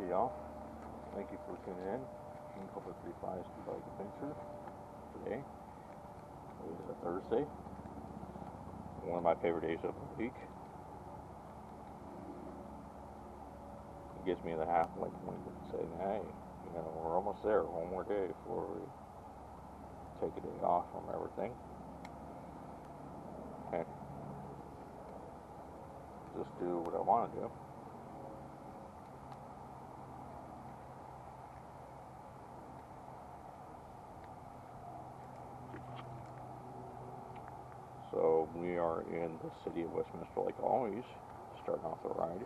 Hey y'all, thank you for tuning in. kingkobra35's bike adventure. Today is a Thursday, one of my favorite days of the week. It gives me the halfway point saying, hey, we're almost there, one more day before we take a day off from everything. And just do what I want to do. So we are in the city of Westminster like always, starting off the ride,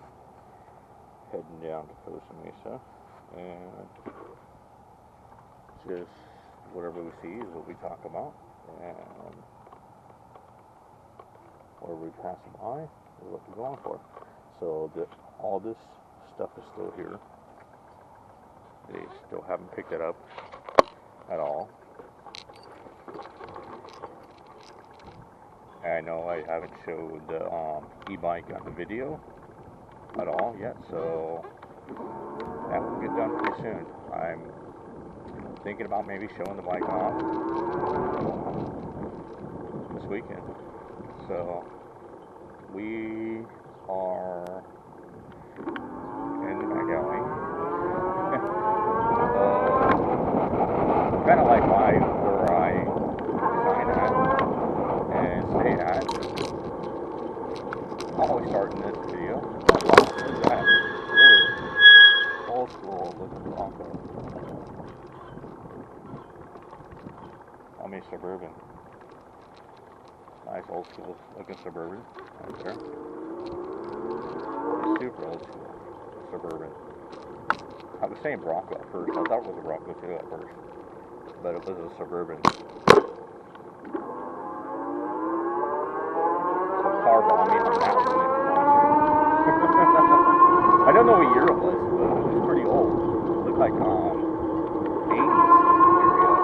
heading down to Costa Mesa, and just whatever we see is what we talk about, and wherever we pass by is what we're going for. So all this stuff is still here. They still haven't picked it up at all. I know I haven't showed the e-bike on the video at all yet, so that will get done pretty soon. I'm thinking about maybe showing the bike off this weekend. So we are in the back alley. Kind of like where I sign at and stay at. Always starting this video. Look at that. Really old school looking Bronco. I mean Suburban. Nice old school looking Suburban right there. Super old school Suburban. I was saying Bronco at first. I thought it was a Bronco too at first, but it was a Suburban. Car bombing on that one. I don't know what year it was, but it was pretty old. It looked like 80s area.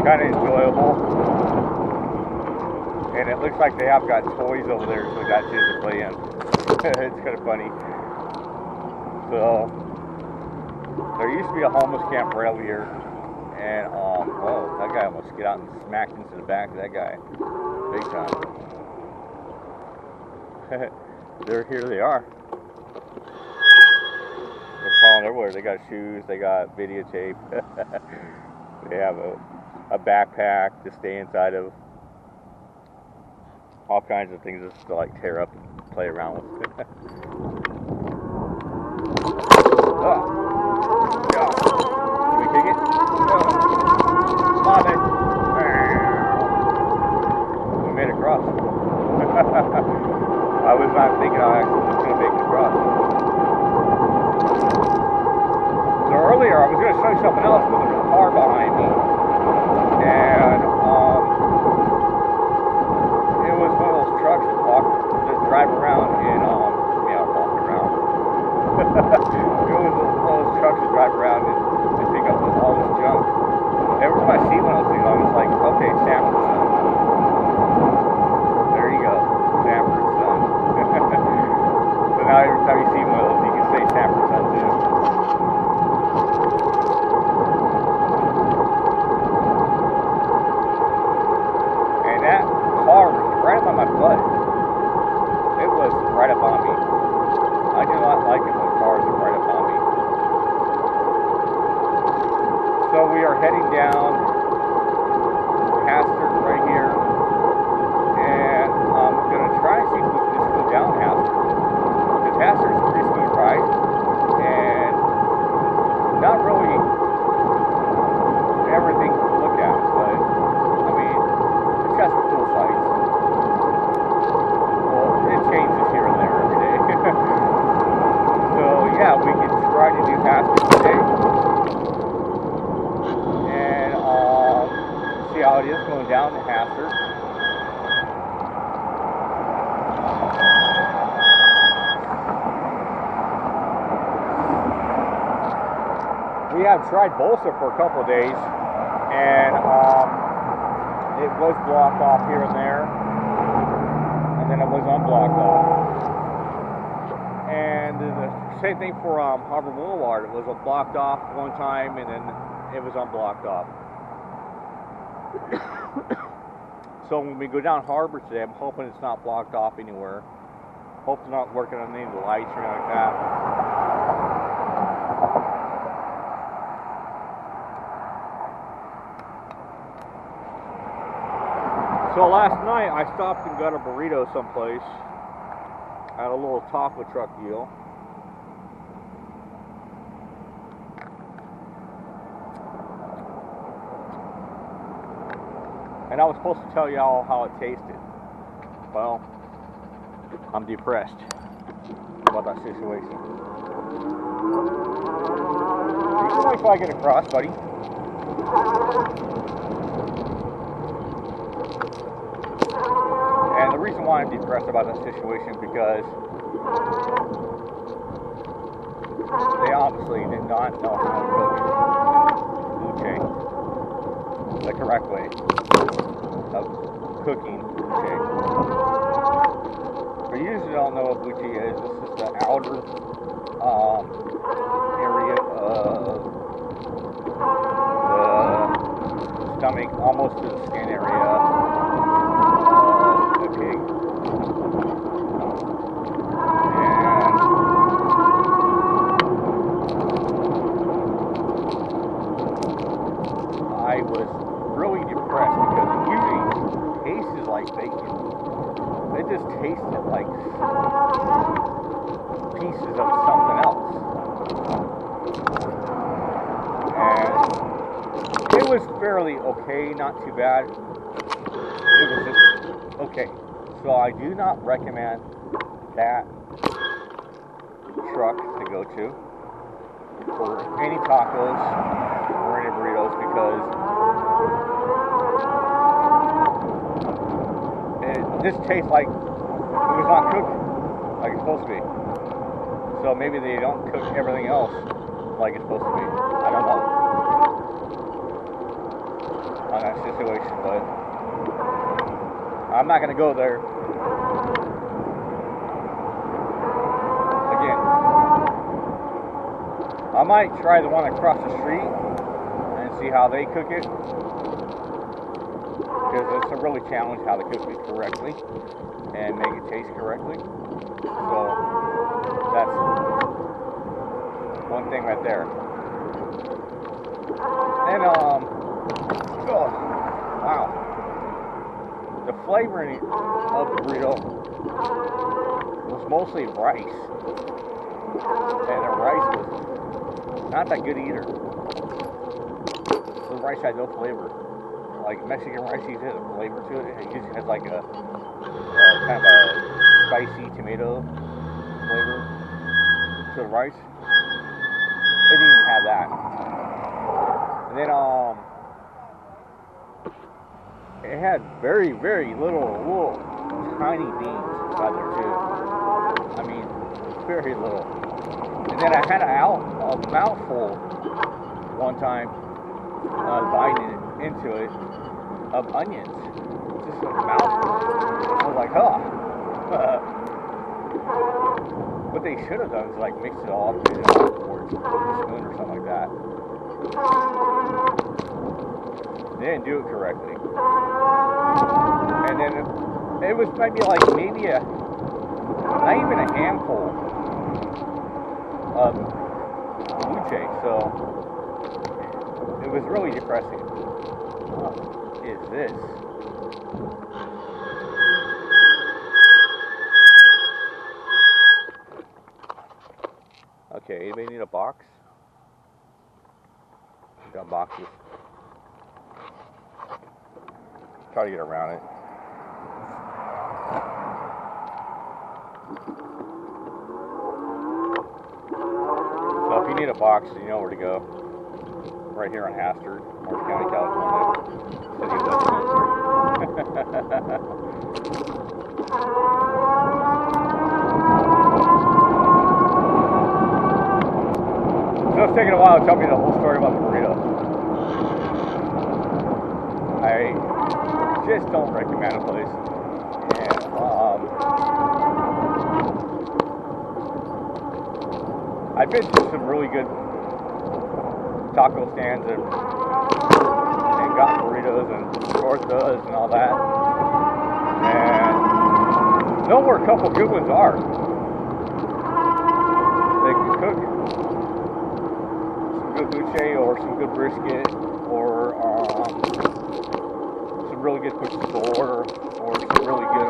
Kind of enjoyable, and it looks like they have got toys over there so we got kids to play in. It's kind of funny. So there used to be a homeless camp right over here, and oh, that guy almost got out and smacked into the back of that guy big time. Here they are. They're crawling everywhere. They got shoes, they got videotape. They have a backpack to stay inside of, all kinds of things just to like tear up and play around with. Oh, yeah. Can we kick it? No. Come on, babe. We made it across. I was not thinking I actually was going to make it across. So earlier I was going to show you something else, but there's a car behind me. And it was one of those trucks that drive around in walk around. It was one of those trucks that drive around and pick up all this junk. Every time I see one of those things, I was like, okay, Sanford Son. There you go, Sanford Son. So now every time you see one of those, you can say Sanford Son too. So we are heading down Hastert right here, and I'm going to try to see if we can just go down Hastert, because Hastert's a pretty smooth ride, and not really everything to look at, but I mean, it's got some cool sights. Well, it changes here and there every day. So yeah, we can try to do Hastert today, and see how it is going down to Hastert. We have tried Bolsa for a couple of days, and it was blocked off here and there, and then it was unblocked off. And the same thing for Harbor Boulevard. It was blocked off one time, and then it was unblocked off. So when we go down Harbor today, I'm hoping it's not blocked off anywhere. Hope they're not working on any of the lights or anything like that. So last night I stopped and got a burrito someplace at a little taco truck deal. And I was supposed to tell y'all how it tasted. Well, I'm depressed about that situation. You can wait till I get across, buddy. And the reason why I'm depressed about that situation is because they obviously did not know how to cook blue the correct way of cooking blue. For you who don't know what blue is, this is the outer area of the stomach, almost to the skin area of the pig. And I was really depressed because it usually tasted like bacon. It just tasted like pieces of something else. And it was fairly okay, not too bad. It was just okay. So I do not recommend that truck to go to for any tacos or any burritos, because this tastes like it was not cooked like it's supposed to be. So maybe they don't cook everything else like it's supposed to be. I don't know on that situation, but I'm not going to go there. Again, I might try the one across the street and see how they cook it, because it's a really challenge how to cook it correctly and make it taste correctly. So that's one thing right there. And oh, wow, the flavoring of the burrito was mostly rice, and the rice was not that good either. The rice had no flavor. Like Mexican rice usually has a flavor to it. It usually has like a kind of a spicy tomato flavor to the rice. It didn't even have that. And then it had very, very little tiny beans inside there too. I mean, very little. And then I had a mouthful one time biting into it of onions. Just a mouthful. I was like, huh. What they should have done is like mix it all up, put it all towards a spoon or something like that. They didn't do it correctly. And then it was maybe not even a handful of luce. So it was really depressing. What is this? Okay, anybody need a box? Got boxes. Try to get around it. So if you need a box, you know where to go. Right here on Hastert, Orange County, California. City of Westminster. So it's taking a while to tell me the whole story about the burrito. I just don't recommend a place. And I've been to some really good taco stands and got burritos and tortas and all that. And know where a couple good ones are. They can cook some good buche or some good brisket or some really good quick store or some really good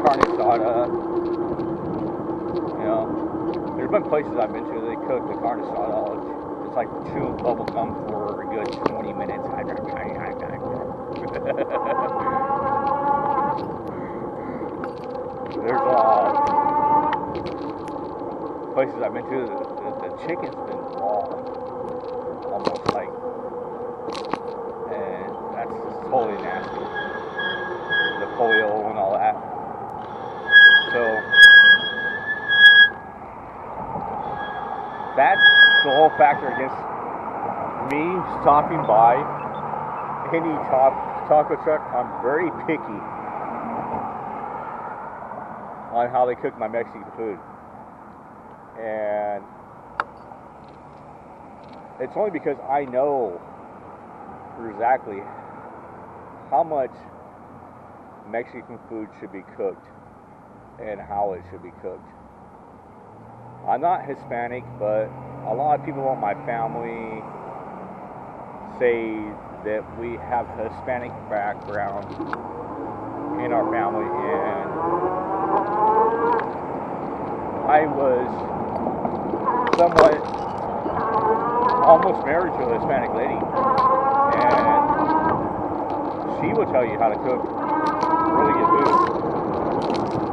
carne asada. You know, there's been places I've been to they cook the carne asada. It's like chewing bubble gum for a good 20 minutes. There's places I've been to, the chicken's been raw, almost like, and that's totally nasty. The polio and all that. So that's the whole factor against me stopping by any taco truck. I'm very picky on how they cook my Mexican food. And it's only because I know exactly how much Mexican food should be cooked and how it should be cooked. I'm not Hispanic, but a lot of people in my family say that we have Hispanic background in our family, and I was somewhat almost married to a Hispanic lady, and she will tell you how to cook really good food.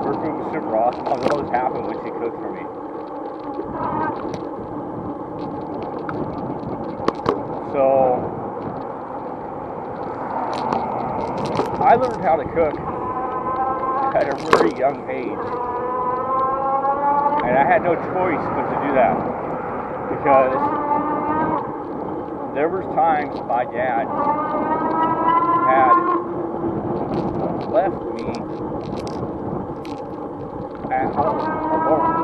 Her food was super awesome. I was always happy when she cooked for me. So I learned how to cook at a very young age. And I had no choice but to do that, because there was times my dad had left me at home alone,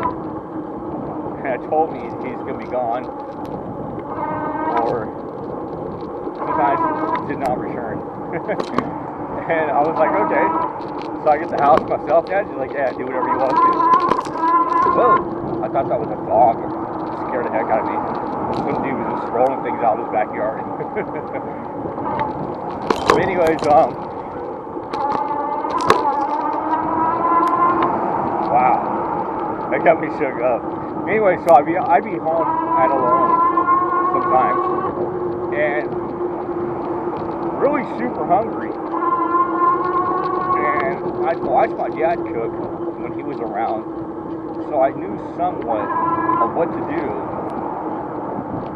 and told me he's going to be gone, or sometimes did not return. And I was like, okay. So I get the house myself, Dad? She's like, yeah, do whatever you want to. Whoa! I thought that was a dog. It scared the heck out of me. Some dude was just rolling things out of his backyard. But anyways, wow. That got me shook up. Anyway, so I'd be home at alone sometimes. And really super hungry. And I'd watch my dad cook when he was around. So I knew somewhat of what to do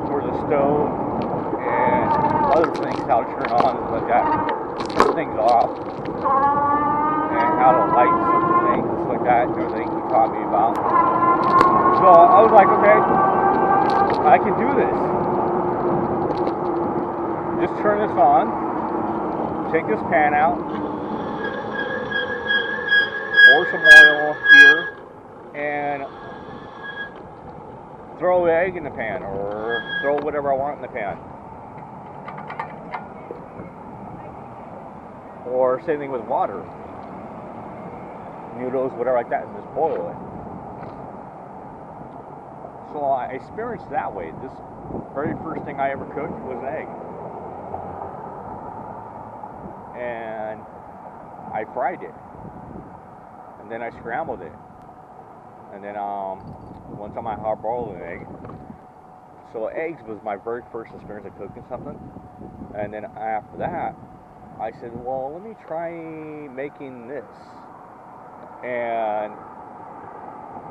for the stove and other things, how to turn on and like that, turn things off, and how to light certain things like that, and everything he taught me about. So I was like, okay, I can do this. Just turn this on, take this pan out, pour some oil here, and throw an egg in the pan, or throw whatever I want in the pan. Or same thing with water, noodles, whatever like that, and just boil it. So I experienced that way. This very first thing I ever cooked was an egg. And I fried it. And then I scrambled it. And then one time I hard boiled an egg. So eggs was my very first experience of cooking something. And then after that, I said, well, let me try making this. And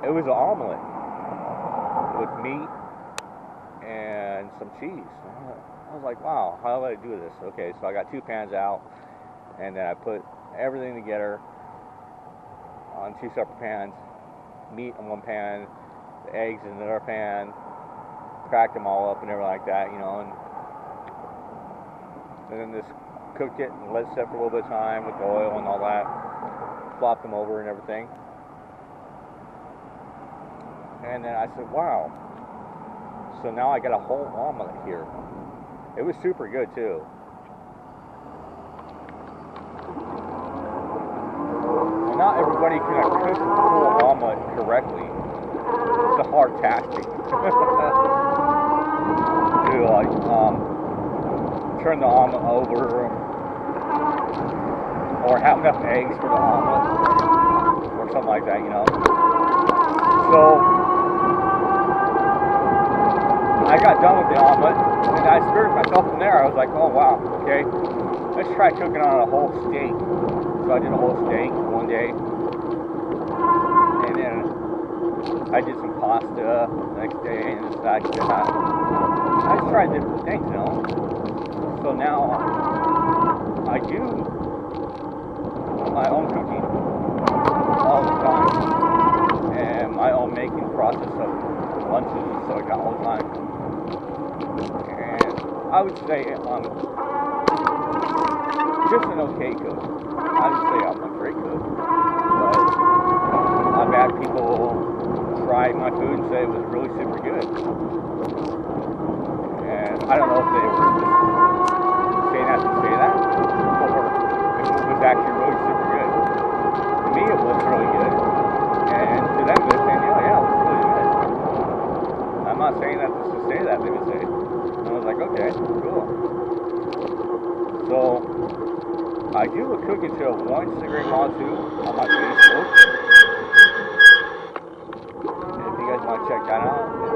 it was an omelet with meat and some cheese. I was like, wow, how do I do this? Okay, so I got 2 pans out, and then I put everything together on 2 separate pans. Meat in one pan, the eggs in another pan, cracked them all up and everything like that, you know, and then just cooked it and let it set for a little bit of time with the oil and all that, flopped them over and everything. And then I said, wow, so now I got a whole omelet here. It was super good too. Well, not everybody can cook a full omelet correctly. It's a hard task to like turn the omelet over or have enough eggs for the omelet or something like that, you know. So I got done with the omelet, and I stirred myself from there. I was like, oh wow, okay, let's try cooking on a whole steak. So I did a whole steak one day, and then I did some pasta the next day, and I just tried different things, you know. So now I do my own cooking all the time, and my own making process of lunches and stuff like that all the time. And I would say I'm just an okay cook. I would say I'm a great cook, but I've had people try my food and say it was really super good. And I don't know if they were just saying that to say that, or if it was actually really super good. To me, it was really good, and to them, they're saying, yeah, it was really good. I'm not saying that just to say that, they would say. And I was like, okay, cool. So I do a cooking show once a great while too on my Facebook. And if you guys want to check that out, it's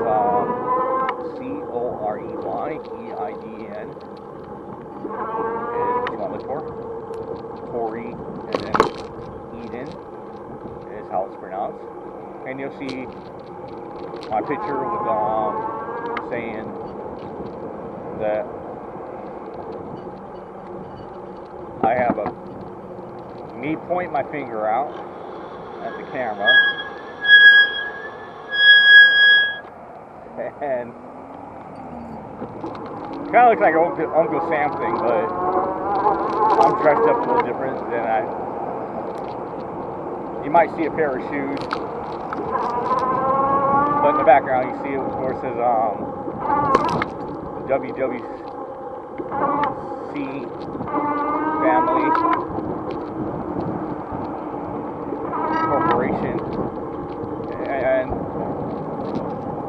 CoreyEiden is what you want to look for. Corey and then Eden is how it's pronounced. And you'll see my picture with saying that I have me point my finger out at the camera, and kind of looks like an Uncle Sam thing, but I'm dressed up a little different than you might see a pair of shoes, but in the background you see it where it says WWC Family Corporation, and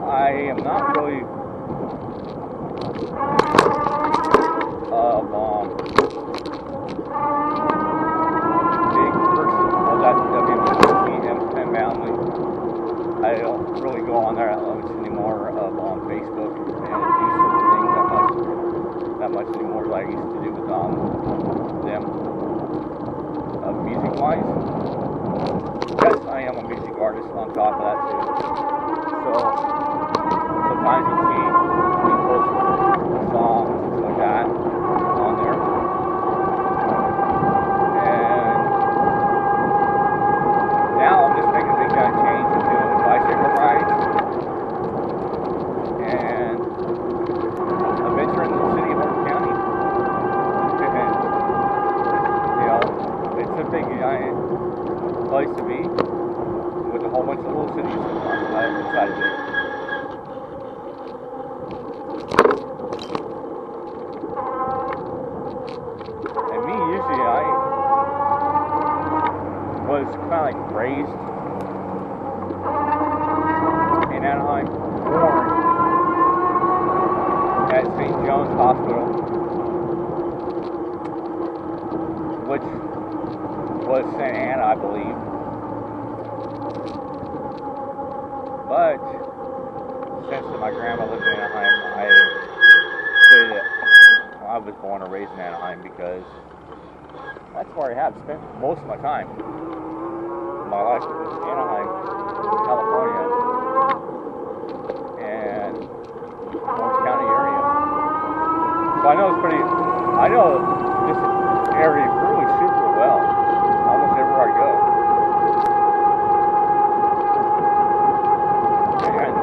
I am not really big person of that WWC family. I don't really go on there that much anymore on Facebook and do certain things that much anymore as I used to do with them. Music wise, yes, I am a music artist on top of that too. So sometimes you'll see me post songs and stuff like that on there. And now I'm just making a big kind of change and doing bicycle rides and adventure in the city of Orange County. It's a big giant place to be with a whole bunch of little cities inside of it. And me, usually I was kind of like raised in Anaheim, born at St. John's Hospital, which was Santa Ana, I believe. But since my grandma lived in Anaheim, I say that I was born and raised in Anaheim because that's where I have spent most of my time. My life was Anaheim, California, and Orange County area. So I know this area really super well, almost everywhere I go. And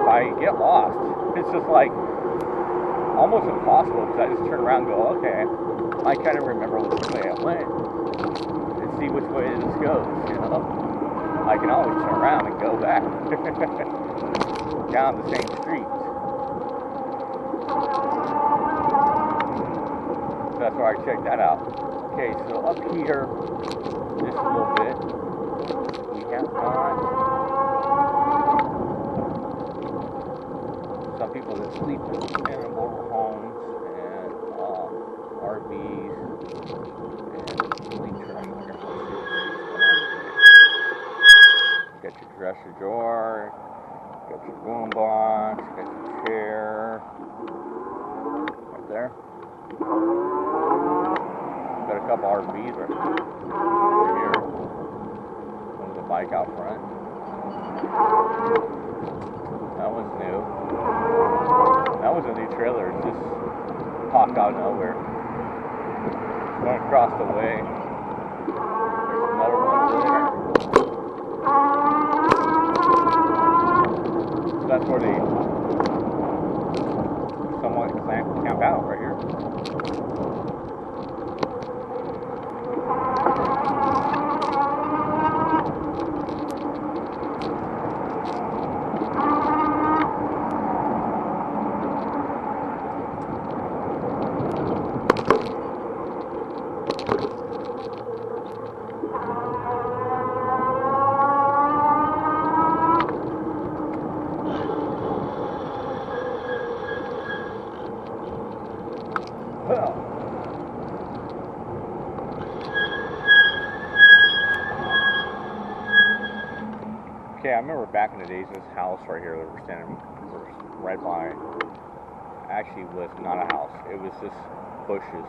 if I get lost, it's just like almost impossible because I just turn around and go, okay, I kind of remember which way I went and see which way this goes, you know. I can always turn around and go back down the same street. So that's why I checked that out. Okay, so up here, just a little bit, we have got some people that sleep in mobile homes and RVs and clean trash. Got your dresser drawer, got your boom box, got your chair right there. Got a couple RVs right here. One with a bike out front. That one's new. That was a new trailer. It just popped out of nowhere. Going across the way. There's another one there. So that's where they somewhat camp out right here. Okay, I remember back in the days, this house right here that we're standing right by actually was not a house. It was just bushes.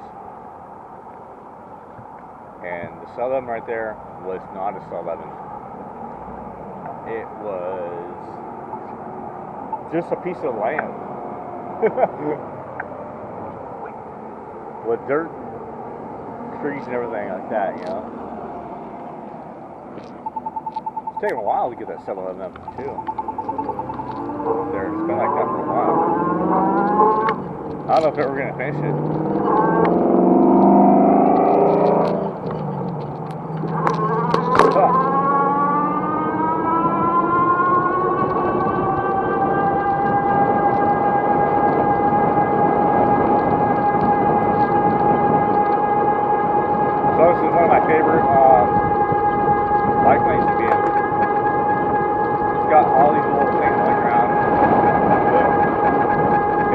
And the 7-Eleven right there was not a 7-Eleven. It was just a piece of land with dirt, trees, and everything like that, you know. It's taken a while to get that 7-Eleven up too. There, it's been like that for a while. I don't know if they were gonna finish it. So this is one of my favorite bike lanes to be in. It's got all these little things on the ground.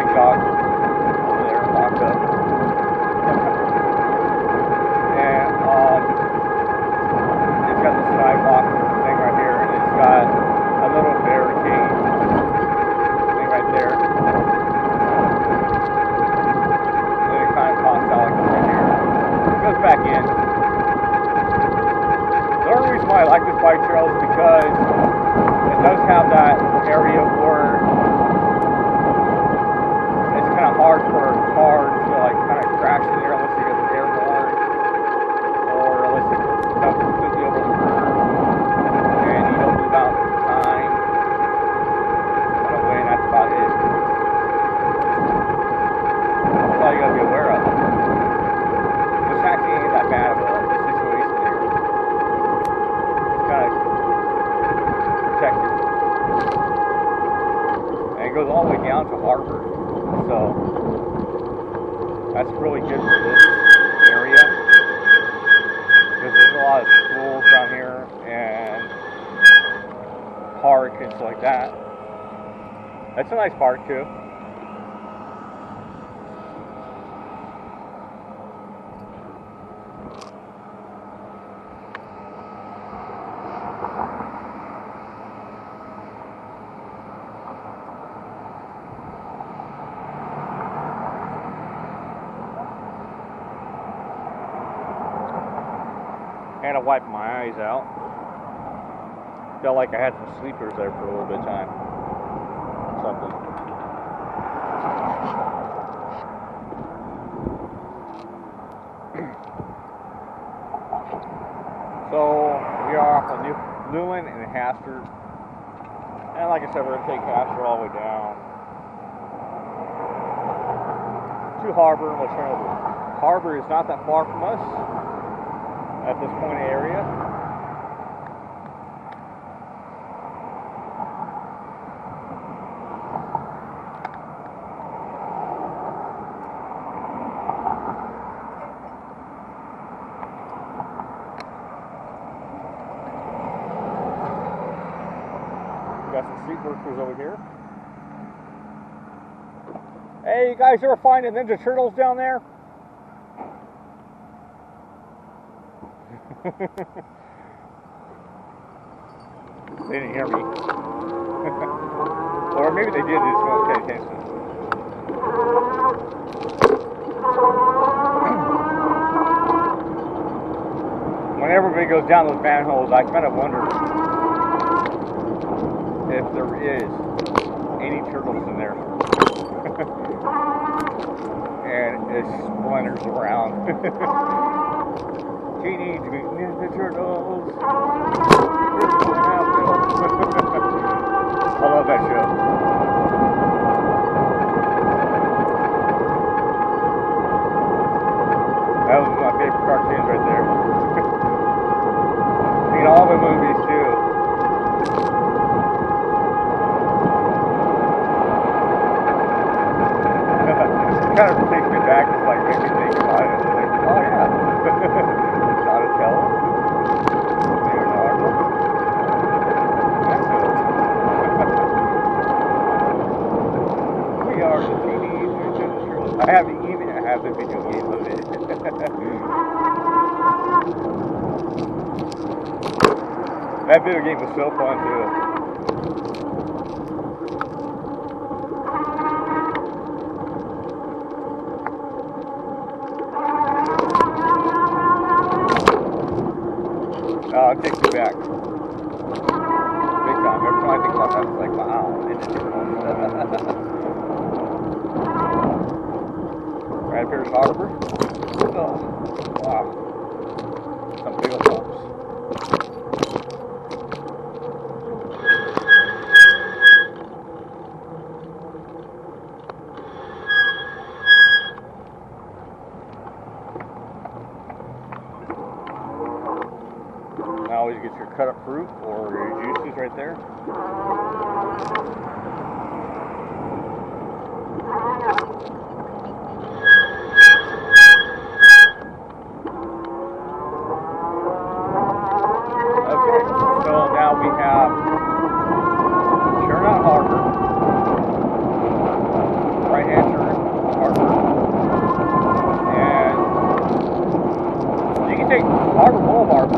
Big dog over there locked up. And it's got the sidewalk thing right here, and it's got a little barricade thing right there. And then it kind of pops out like right here. It goes back in. The only reason why I like this bike trail is because it does have that area where it's kind of hard for a car to like kind of crash in there unless you get airborne or unless it comes completely over the curb and you don't move out in time kind of way, and that's about it. That's all you gotta be aware of. This actually ain't that bad of a situation here. It's kind of protected. And it goes all the way down to Harvard. So that's really good for this area. Because there's a lot of schools around here and park and stuff like that. That's a nice park too. had to wipe my eyes out. Felt like I had some sleepers there for a little bit of time. Something. So we are off of Newland and Hastert. And like I said, we're going to take Hastert all the way down to Harbor, and we'll turn over. Harbor is not that far from us at this point area. We got some street workers over here. Hey, you guys ever find the Ninja Turtles down there? They didn't hear me. Or maybe they did, they just weren't paying attention. When everybody goes down those manholes, I kind of wonder if there is any turtles in there. And it splinters around. Teenage Mutant Ninja Turtles. I love that show. That was my favorite cartoons right there. Seen all the movies too. It kind of takes me back, just like makes me think about it. Like, oh yeah. Donatello, Leonardo. That's it. We are the Teenage Mutant Ninja Turtles. I have the video game of it. That video game was so fun too. It takes me back. Big time. Every time I think about that, it's like, wow. Right up here's Harbor. Oh, wow. Some big old pumps. Now you get your cut up fruit or your juices right there. Okay, so now we have Chernot Harbor, right hand turn Harbor, and you can take Harbor Boulevard,